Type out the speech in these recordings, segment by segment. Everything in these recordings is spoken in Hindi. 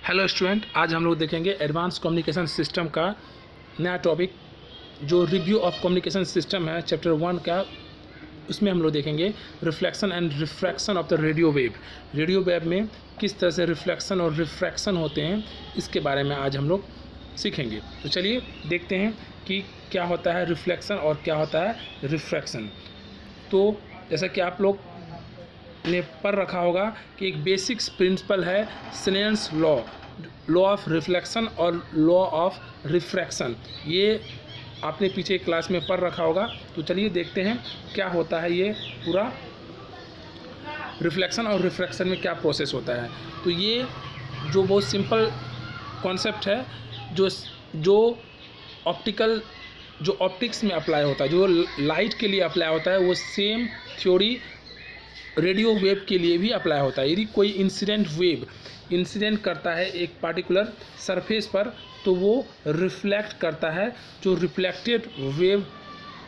हेलो स्टूडेंट, आज हम लोग देखेंगे एडवांस कम्युनिकेशन सिस्टम का नया टॉपिक जो रिव्यू ऑफ कम्युनिकेशन सिस्टम है चैप्टर 1 का। उसमें हम लोग देखेंगे reflection and refraction of the radio wave. Radio wave में किस तरह से रिफ्लेक्शन और रिफ्रैक्शन होते हैं, इसके बारे में आज हम लोग सीखेंगे। तो चलिए देखते हैं कि क्या होता है रिफ्लेक्शन और क्या होता है रिफ्रैक्शन। तो जैसा कि आप लोग ने पढ़ रखा होगा कि एक बेसिक्स प्रिंसिपल है स्नेल्स लॉ ऑफ रिफ्लेक्शन और लॉ ऑफ रिफ्रैक्शन। ये आपने पीछे क्लास में पढ़ रखा होगा। तो चलिए देखते हैं क्या होता है ये पूरा रिफ्लेक्शन और रिफ्रैक्शन में क्या प्रोसेस होता है। तो ये जो बहुत सिंपल कॉन्सेप्ट है जो ऑप्टिक्स में अप्लाई होता है, जो लाइट के लिए अप्लाई होता है, वो सेम थ्योरी रेडियो वेव के लिए भी अप्लाई होता है। यदि कोई इंसिडेंट वेव इंसिडेंट करता है एक पार्टिकुलर सरफेस पर, तो वो रिफ्लेक्ट करता है, जो रिफ्लेक्टेड वेव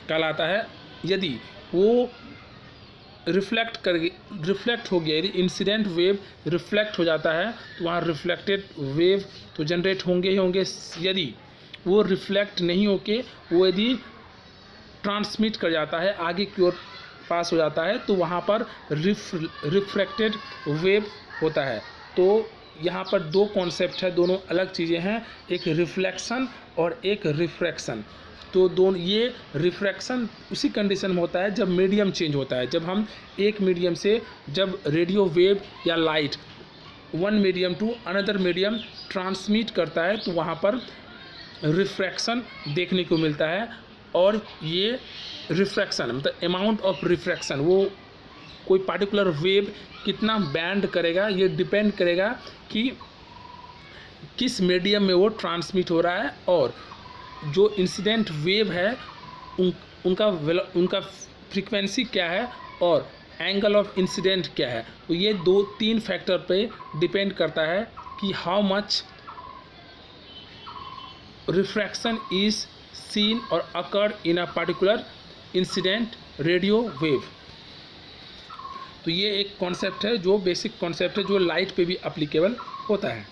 कहलाता है। यदि वो रिफ्लेक्ट हो गया, यदि इंसिडेंट वेव रिफ्लेक्ट हो जाता है, तो वहाँ रिफ्लेक्टेड वेव तो जनरेट होंगे ही होंगे। यदि वो रिफ्लेक्ट नहीं होके वो यदि ट्रांसमिट कर जाता है, आगे की ओर पास हो जाता है, तो वहाँ पर रिफ्रैक्टेड वेव होता है। तो यहाँ पर दो कॉन्सेप्ट है, दोनों अलग चीज़ें हैं, एक रिफ्लेक्शन और एक रिफ्रैक्शन। तो दोनों ये रिफ्रैक्शन उसी कंडीशन में होता है जब मीडियम चेंज होता है, जब हम एक मीडियम से जब रेडियो वेव या light one medium to another medium transmit करता है, तो वहाँ पर रिफ्रैक्शन देखने को मिलता है। और ये रिफ्रैक्शन मतलब अमाउंट ऑफ रिफ्रैक्शन, वो कोई पार्टिकुलर वेव कितना बैंड करेगा, ये डिपेंड करेगा कि किस मीडियम में वो ट्रांसमिट हो रहा है, और जो इंसिडेंट वेव है उनका फ्रीक्वेंसी क्या है और एंगल ऑफ इंसिडेंट क्या है। तो ये 2-3 फैक्टर पे डिपेंड करता है कि how much refraction is seen or occurred in a particular incident radio wave। तो ये एक कॉन्सेप्ट है, जो बेसिक कॉन्सेप्ट है, जो लाइट पे भी एप्लीकेबल होता है।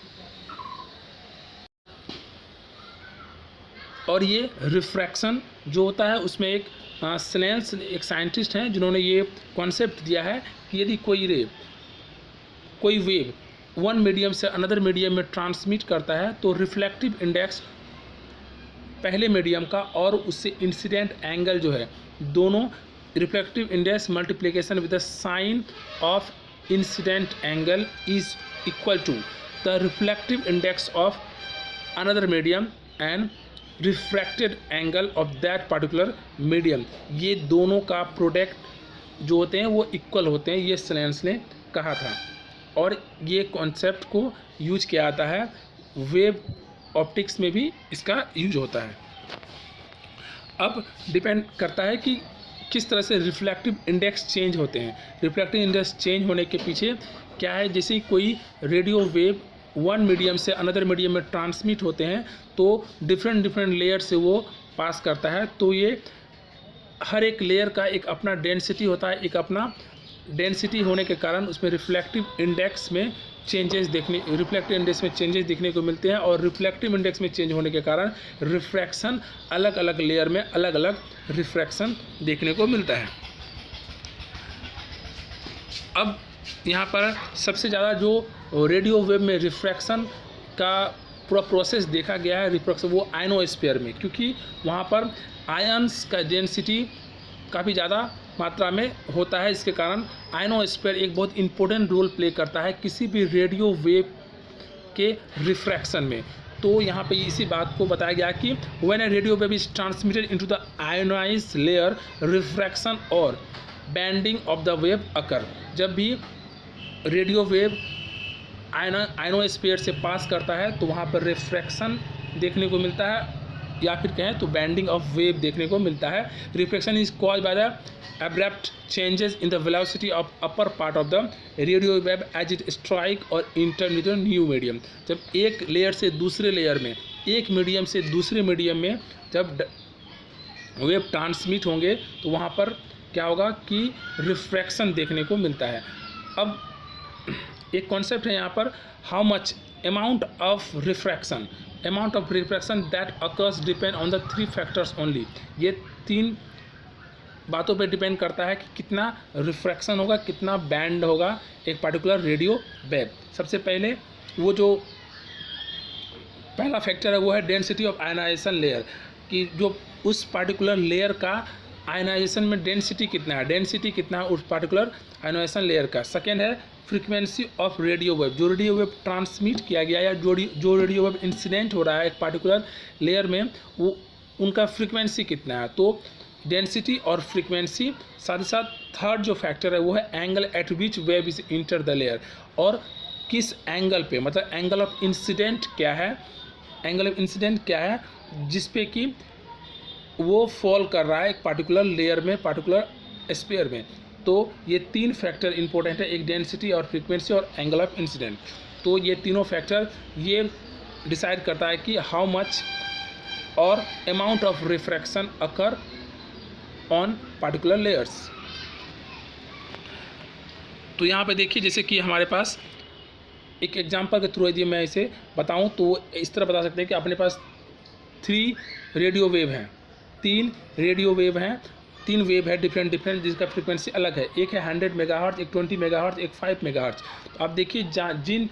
और ये रिफ्रैक्शन जो होता है उसमें एक स्नेल्स एक साइंटिस्ट हैं जिन्होंने ये कॉन्सेप्ट दिया है कि यदि कोई वेव वन मीडियम से अनदर मीडियम में ट्रांसमिट करता है, तो रिफ्लेक्टिव इंडेक्स पहले मीडियम का और उससे इंसिडेंट एंगल जो है, दोनों reflective index multiplication with the sine of incident angle is equal to the reflective index of another medium and refracted angle of that particular medium. ये दोनों का प्रोडक्ट जो होते हैं वो इक्वल होते हैं, ये स्नेल्स ने कहा था। और ये कॉन्सेप्ट को यूज किया जाता है वेव ऑप्टिक्स में भी, इसका यूज होता है। अब डिपेंड करता है कि किस तरह से रिफ्लेक्टिव इंडेक्स चेंज होते हैं। रिफ्लेक्टिव इंडेक्स चेंज होने के पीछे क्या है, जैसे कोई रेडियो वेव वन मीडियम से अनदर मीडियम में ट्रांसमिट होते हैं, तो डिफरेंट लेयर से वो पास करता है। तो ये हर एक लेयर का एक अपना डेंसिटी होता है, एक अपना डेंसिटी होने के कारण उसमें रिफ्लेक्टिव इंडेक्स में चेंजेस देखने को मिलते हैं। और रिफ्लेक्टिव इंडेक्स में चेंज होने के कारण रिफ्रैक्शन अलग अलग लेयर में अलग अलग रिफ्रैक्शन देखने को मिलता है। अब यहाँ पर सबसे ज़्यादा जो रेडियो वेव में रिफ्रैक्शन का पूरा प्रोसेस देखा गया है रिफ्रैक्शन, वो आयनोस्फीयर में, क्योंकि वहाँ पर आयन्स का डेंसिटी काफ़ी ज़्यादा मात्रा में होता है। इसके कारण आयनोस्फीयर एक बहुत इंपॉर्टेंट रोल प्ले करता है किसी भी रेडियो वेव के रिफ्रैक्शन में। तो यहाँ पे इसी बात को बताया गया कि when A radio wave is transmitted into the ionised layer, refraction और बैंडिंग ऑफ द वेव अकर। जब भी रेडियो वेव आयनोस्फीयर से पास करता है, तो वहाँ पर रिफ्रैक्शन देखने को मिलता है, या फिर कहें तो बैंडिंग ऑफ वेव देखने को मिलता है। Reflection is caused by the abrupt changes in the velocity of upper part of the radio wave as it strike or enter into new medium। जब एक लेयर से दूसरे लेयर में, एक मीडियम से दूसरे मीडियम में जब वेव ट्रांसमिट होंगे, तो वहाँ पर क्या होगा कि रिफ्रैक्शन देखने को मिलता है। अब एक कॉन्सेप्ट है यहाँ पर, how much amount of refraction that occurs depend on the three factors only। ये तीन बातों पे डिपेंड करता है कि कितना रिफ्रैक्शन होगा, कितना बैंड होगा एक पार्टिकुलर रेडियो वेव। सबसे पहले वो जो पहला फैक्टर है वो है डेंसिटी ऑफ आयनाइजेशन लेयर, कि जो उस पार्टिकुलर लेयर का आयनाइजेशन में डेंसिटी कितना है, उस पार्टिकुलर आयनाइजेशन लेयर का। सेकेंड है फ्रीक्वेंसी ऑफ रेडियो वेव, जो रेडियो वेव ट्रांसमिट किया गया या जो रेडियो वेव इंसिडेंट हो रहा है एक पार्टिकुलर लेयर में, वो उनका फ्रीक्वेंसी कितना है। तो डेंसिटी और फ्रीक्वेंसी, साथ ही साथ थर्ड जो फैक्टर है वो है angle eight which wave is enter the layer, और किस एंगल पे, मतलब एंगल ऑफ इंसिडेंट क्या है, जिस पे कि वो फॉल कर रहा है एक पार्टिकुलर लेयर में, पार्टिकुलर स्फीयर में। तो ये तीन फैक्टर इंपॉर्टेंट है, एक डेंसिटी और फ्रीक्वेंसी और एंगल ऑफ इंसिडेंट। तो ये तीनों फैक्टर ये डिसाइड करता है कि हाउ मच और amount of refraction occur on particular layers. तो यहाँ पे देखिए, जैसे कि हमारे पास एक एग्जांपल के थ्रू यदि मैं इसे बताऊँ तो इस तरह बता सकते हैं कि अपने पास तीन रेडियो वेव है डिफरेंट जिसका फ्रीक्वेंसी अलग है। एक है 100 मेगाहर्ट्ज, एक 20 मेगाहर्ट्ज, एक 5 मेगाहर्ट्ज। तो आप देखिए जिन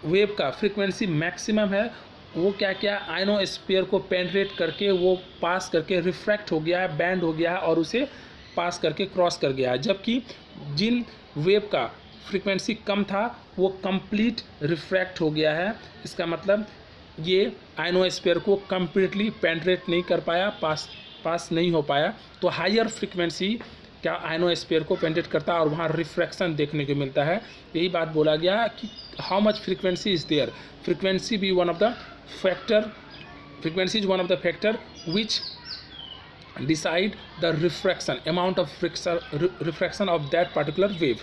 वेव का फ्रीक्वेंसी मैक्सिमम है वो क्या आयनोस्फीयर को पेनिट्रेट करके वो पास करके रिफ्रैक्ट हो गया है, बैंड हो गया है और उसे पास करके क्रॉस कर गया है। जबकि जिन वेव का फ्रीक्वेंसी कम था वो कंप्लीट रिफ्रैक्ट हो गया है। इसका मतलब ये आयनोस्फीयर को कंप्लीटली पेनिट्रेट नहीं कर पाया, पास नहीं हो पाया। तो हायर फ्रीक्वेंसी क्या आयनोस्फीयर को पेनिट्रेट करता है और वहाँ रिफ्रैक्शन देखने को मिलता है। यही बात बोला गया कि how much frequency is there, frequency is one of the factor which decide the refraction, amount of refraction of that particular wave.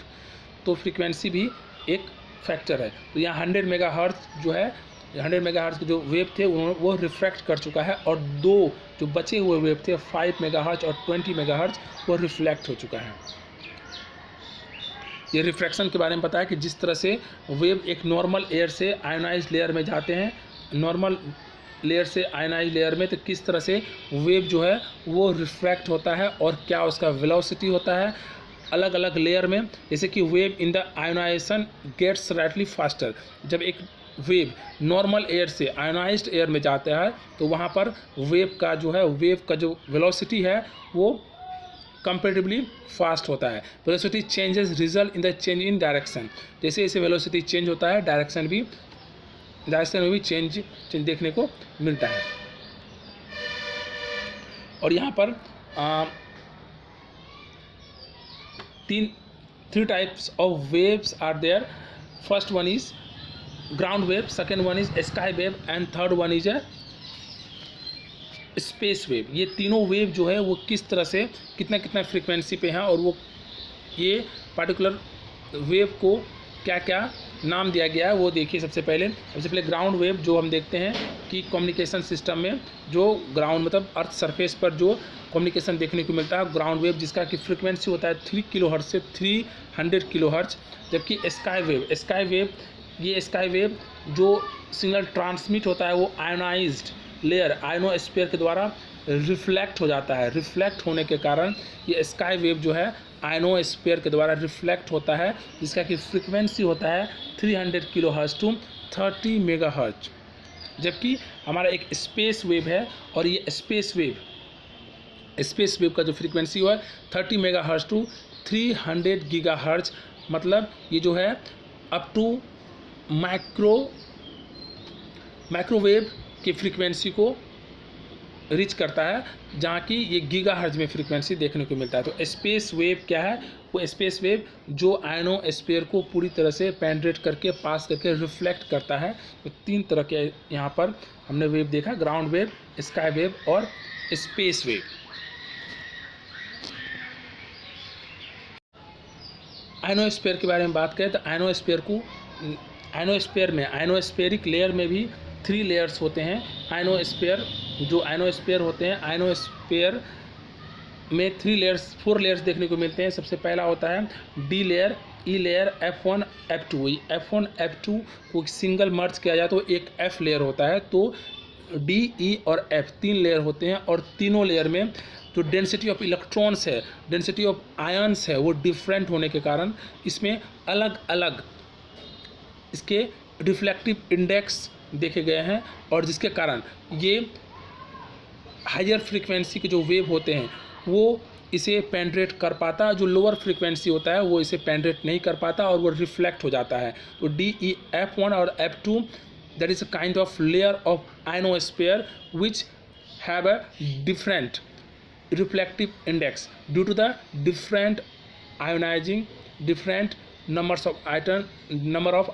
तो फ्रीक्वेंसी भी एक फैक्टर है। तो यहाँ 100 मेगाहर्ट्ज जो है, 100 मेगाहर्ट्ज के जो वेव थे वो रिफ्रैक्ट कर चुका है, और दो जो बचे हुए वेव थे 5 मेगाहर्ट्ज और 20 मेगाहर्ट्ज वो रिफ्लेक्ट हो चुका है। ये रिफ्रैक्शन के बारे में पता है कि जिस तरह से वेव एक नॉर्मल एयर से आयोनाइज्ड लेयर में जाते हैं, नॉर्मल लेयर से आयोनाइज्ड लेयर में, तो किस तरह से वेव जो है वो रिफ्रैक्ट होता है और क्या उसका वेलोसिटी होता है अलग अलग लेयर में। जैसे कि wave in the ionisation gets slightly faster, जब एक वेव नॉर्मल एयर से आयोनाइज्ड एयर में जाता है तो वहाँ पर वेव का जो वेलोसिटी है वो कंपेरेटिवली फास्ट होता है। Velocity changes result in the change in direction, जैसे जैसे वेलोसिटी चेंज होता है डायरेक्शन में भी चेंज देखने को मिलता है। और यहाँ पर three types of waves are there. First one is ground wave, second one is sky wave and third one is a space wave. ये तीनों वेव जो है वो किस तरह से कितना फ्रीक्वेंसी पे हैं और वो ये पार्टिकुलर वेव को क्या क्या नाम दिया गया है वो देखिए। सबसे पहले ग्राउंड वेव जो हम देखते हैं कि कम्युनिकेशन सिस्टम में जो ग्राउंड मतलब अर्थ सरफेस पर जो कम्युनिकेशन देखने को मिलता है, ग्राउंड वेव जिसका कि फ्रीक्वेंसी होता है 3 किलोहर्ट्ज से 300 किलोहर्ट्ज। जबकि स्काई वेव जो सिग्नल ट्रांसमिट होता है वो आयोनाइज्ड लेयर आयनोस्फीयर के द्वारा रिफ्लेक्ट हो जाता है। रिफ्लेक्ट होने के कारण ये स्काई वेव जो है आयनोस्फीयर के द्वारा रिफ्लेक्ट होता है, जिसका कि फ्रीक्वेंसी होता है 300 किलोहर्ट्ज टू 30 मेगाहर्ट्ज। जबकि हमारा एक स्पेस वेव है और ये स्पेस वेव का जो फ्रीक्वेंसी हुआ है 30 मेगाहर्ट्ज टू 300 गीगाहर्ट्ज। मतलब ये जो है अप टू माइक्रोवेव की फ्रीक्वेंसी को रीच करता है, जहाँ की ये गीगाहर्ट्ज में फ्रीक्वेंसी देखने को मिलता है। तो स्पेस वेव क्या है, वो स्पेस वेव जो आयनोस्फीयर को पूरी तरह से पेनिट्रेट करके पास करके रिफ्लेक्ट करता है। तो 3 तरह के यहाँ पर हमने वेव देखा, ग्राउंड वेव, स्काई वेव और स्पेस वेव। आयनोस्फीयर के बारे में बात करें तो आयनोस्फीयरिक लेयर में भी 3 लेयर्स होते हैं। आयनोस्फीयर होते हैं, आयनोस्फीयर में 4 लेयर्स देखने को मिलते हैं। सबसे पहला होता है डी लेयर, ई layer F1 F2, F1 F2 को सिंगल मर्ज किया जाए तो एक F लेयर होता है। तो D, E और F 3 लेयर होते हैं, और तीनों लेयर में जो डेंसिटी ऑफ इलेक्ट्रॉन्स है, डेंसिटी ऑफ आयन्स है, वो डिफरेंट होने के कारण इसमें अलग अलग इसके रिफ्लेक्टिव इंडेक्स देखे गए हैं, और जिसके कारण ये हायर फ्रीक्वेंसी के जो वेव होते हैं वो इसे पेंट्रेट कर पाता, जो लोअर फ्रीक्वेंसी होता है वो इसे पेंट्रेट नहीं कर पाता और वो रिफ्लेक्ट हो जाता है। तो डी ई F1 और F2 that is a kind of layer of ionosphere which have a different reflective index due to the different ionizing, different number of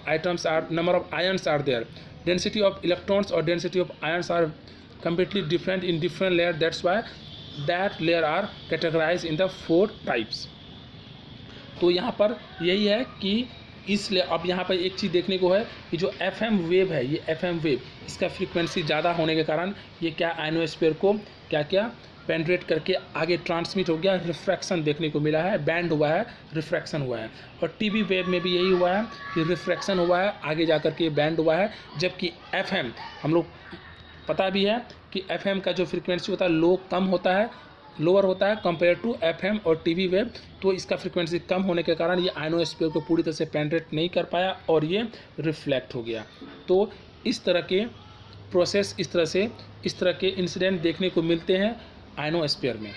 ions are there. Density of electrons or density of ions are completely different in different layer. That's why that layer are categorized in the 4 types. तो यहाँ पर यही है कि इसलिए अब यहाँ पर एक चीज़ देखने को है कि जो FM वेव है, ये FM वेव इसका फ्रीक्वेंसी ज़्यादा होने के कारण ये क्या आयनोस्फीयर को क्या क्या पेंट्रेट करके आगे ट्रांसमिट हो गया, रिफ्रैक्शन देखने को मिला है, बैंड हुआ है, रिफ्रैक्शन हुआ है। और टीवी वेव में भी यही हुआ है कि रिफ्रैक्शन हुआ है, आगे जा कर के बैंड हुआ है। जबकि FM हम लोग पता भी है कि FM का जो फ्रीक्वेंसी होता है लो कम होता है, लोअर होता है कंपेयर टू FM और टीवी वेव। तो इसका फ्रीक्वेंसी कम होने के कारण ये आयनोस्फीयर को पूरी तरह से पेंट्रेट नहीं कर पाया और ये रिफ्लेक्ट हो गया। तो इस तरह के प्रोसेस, इस तरह के इंसिडेंट देखने को मिलते हैं आयनोस्फीयर में।